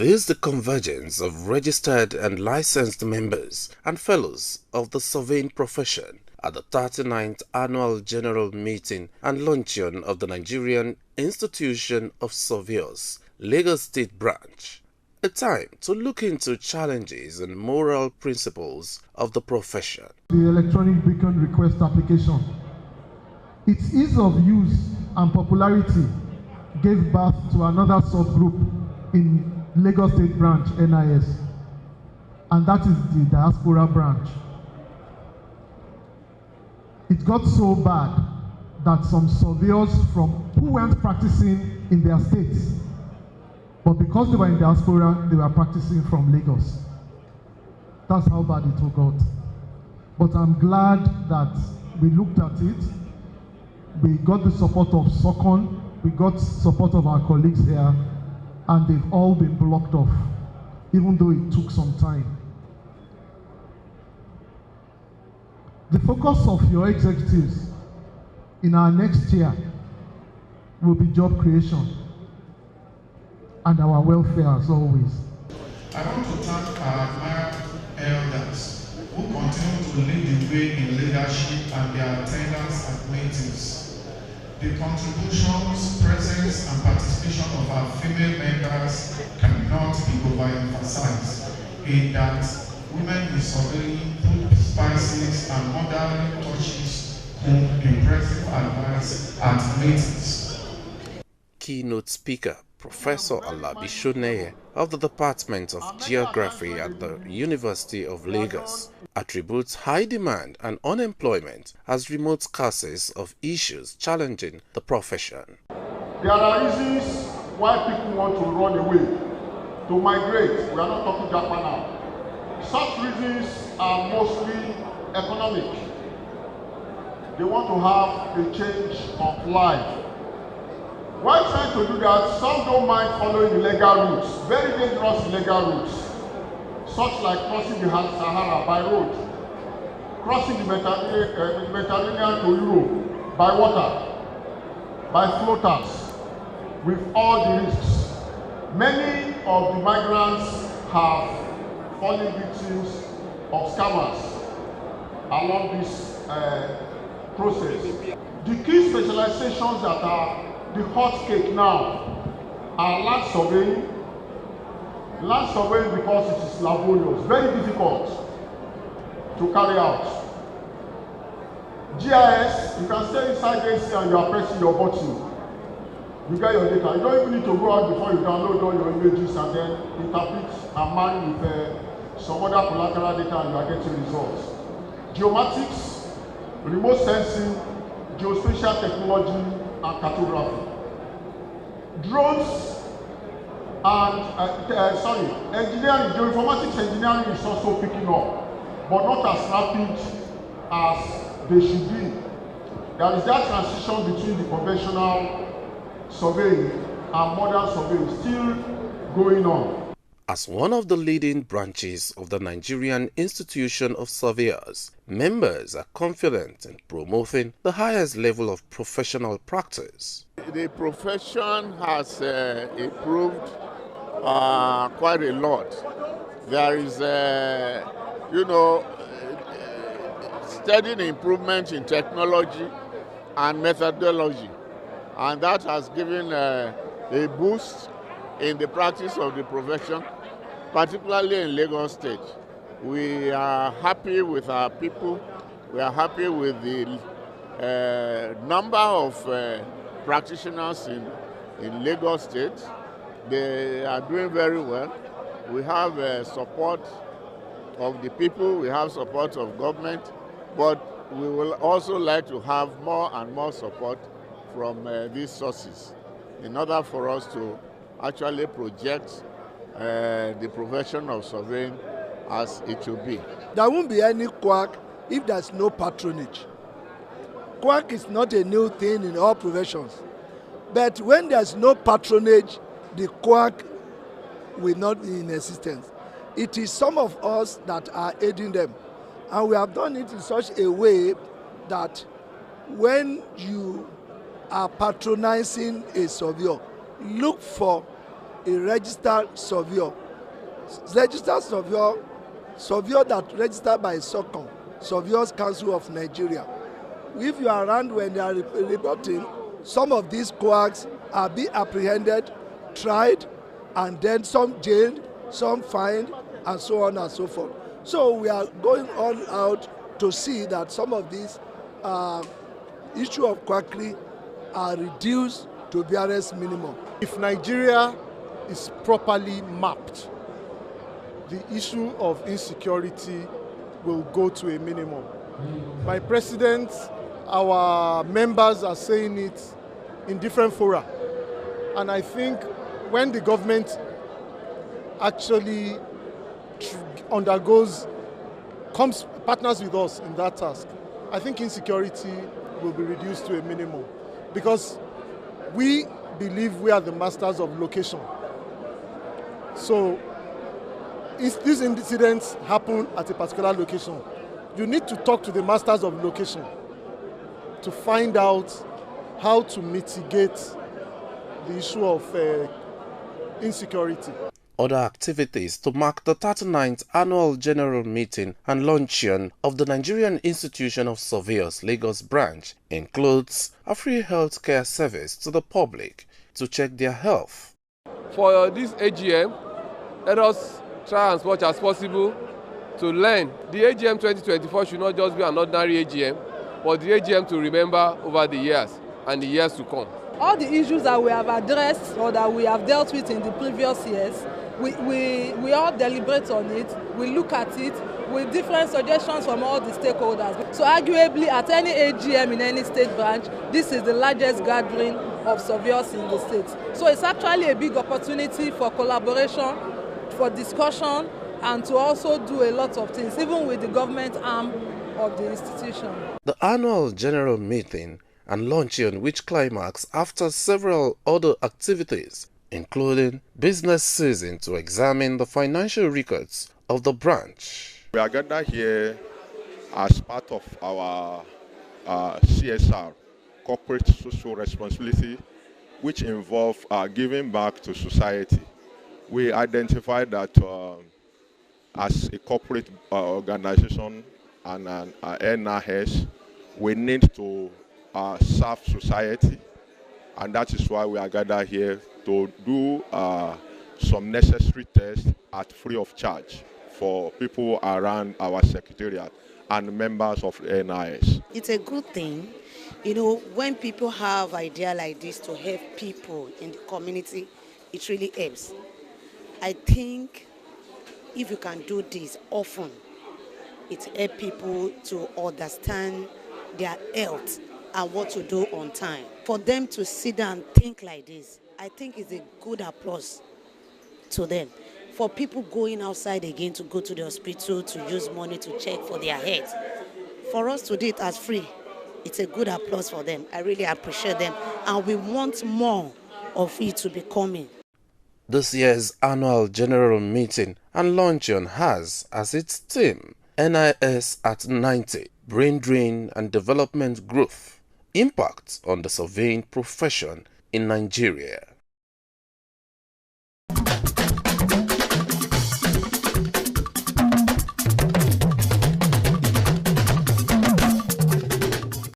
is the convergence of registered and licensed members and fellows of the surveying profession at the 39th Annual General Meeting and Launchon of the Nigerian Institution of Surveyors, Lagos State Branch. A time to look into challenges and moral principles of the profession. The electronic beacon request application. Its ease of use and popularity gave birth to another subgroup in Lagos State Branch, NIS, and that is the Diaspora Branch. It got so bad that some surveyors who weren't practicing in their states, but because they were in diaspora, they were practicing from Lagos. That's how bad it got. But I'm glad that we looked at it. We got the support of SOCON, we got support of our colleagues here, and they've all been blocked off, even though it took some time. The focus of your executives in our next year will be job creation and our welfare as always. I want to thank our admired elders who continue to lead the way in leadership and their attendance at meetings. The contributions, presence, and participation of our female members cannot be overemphasized in that women in surveying put spices and modern touches to impressive advice at meetings. Keynote speaker Professor Alabi Shoneye of the Department of Geography at the University of Lagos attributes high demand and unemployment as remote causes of issues challenging the profession. There are reasons why people want to run away, to migrate. We are not talking Japan now. Such reasons are mostly economic. They want to have a change of life. While trying to do that, some don't mind following illegal routes, very dangerous illegal routes, such like crossing the Sahara by road, crossing the Mediterranean to Europe by water, by floaters, with all the risks. Many of the migrants have fallen victims of scammers along this process. The key specializations that are the hot cake now are land surveying. Land surveying because it is laborious, very difficult to carry out. GIS, you can stay inside AC and you are pressing your button. You get your data. You don't even need to go out before you download all your images and then interpret and mine with some other collateral data and you are getting results. Geomatics, remote sensing, geospatial technology, and cartography. Drones and engineering, geoinformatics engineering is also picking up, but not as rapid as they should be. There is that transition between the conventional surveying and modern surveying still going on. As one of the leading branches of the Nigerian Institution of Surveyors, members are confident in promoting the highest level of professional practice. The profession has improved quite a lot. There is, steady improvement in technology and methodology, and that has given a boost in the practice of the profession, particularly in Lagos State. We are happy with our people. We are happy with the number of practitioners in Lagos State. They are doing very well. We have support of the people, we have support of government, but we will also like to have more and more support from these sources in order for us to actually project the profession of surveying as it should be. There won't be any quack if there's no patronage. Quack is not a new thing in all professions. But when there's no patronage, the quack will not be in existence. It is some of us that are aiding them. And we have done it in such a way that when you are patronizing a surveyor, look for a registered surveyor. Registered surveyor that registered by SOCON, Surveyors Council of Nigeria. If you are around when they are reporting, some of these quacks are being apprehended, tried, and then some jailed, some fined, and so on and so forth. So we are going all out to see that some of these issue of quackery are reduced to barest minimum. If Nigeria is properly mapped, the issue of insecurity will go to a minimum. My president, our members are saying it in different fora. And I think when the government actually partners with us in that task, I think insecurity will be reduced to a minimum. Because we believe we are the masters of location. So if these incidents happen at a particular location, you need to talk to the masters of location to find out how to mitigate the issue of insecurity. Other activities to mark the 39th Annual General Meeting and Launchon of the Nigerian Institution of Surveyors Lagos branch includes a free healthcare service to the public to check their health. For this AGM, let us try as much as possible to learn. The AGM 2024 should not just be an ordinary AGM, but the AGM to remember over the years and the years to come. All the issues that we have addressed or that we have dealt with in the previous years, we all deliberate on it, we look at it with different suggestions from all the stakeholders. So arguably at any AGM in any state branch, this is the largest gathering of surveyors in the state. So it's actually a big opportunity for collaboration, for discussion, and to also do a lot of things, even with the government arm of the institution. The annual general meeting and launching which climax after several other activities, including business season to examine the financial records of the branch. We are gathered here as part of our CSR, corporate social responsibility, which involve giving back to society. We identified that as a corporate organization and an NIS, we need to serve society, and that is why we are gathered here to do some necessary tests at free of charge for people around our secretariat and members of the NIS. It's a good thing, you know, when people have idea like this to help people in the community, it really helps. I think if you can do this often, it helps people to understand their health and what to do on time. For them to sit down and think like this, I think it's a good applause to them. For people going outside again to go to the hospital to use money to check for their health, for us to do it as free, it's a good applause for them. I really appreciate them, and we want more of it to be coming. This year's annual general meeting and launching has as its theme NIS at 90, Brain Drain and Development Growth, Impact on the Surveying Profession in Nigeria.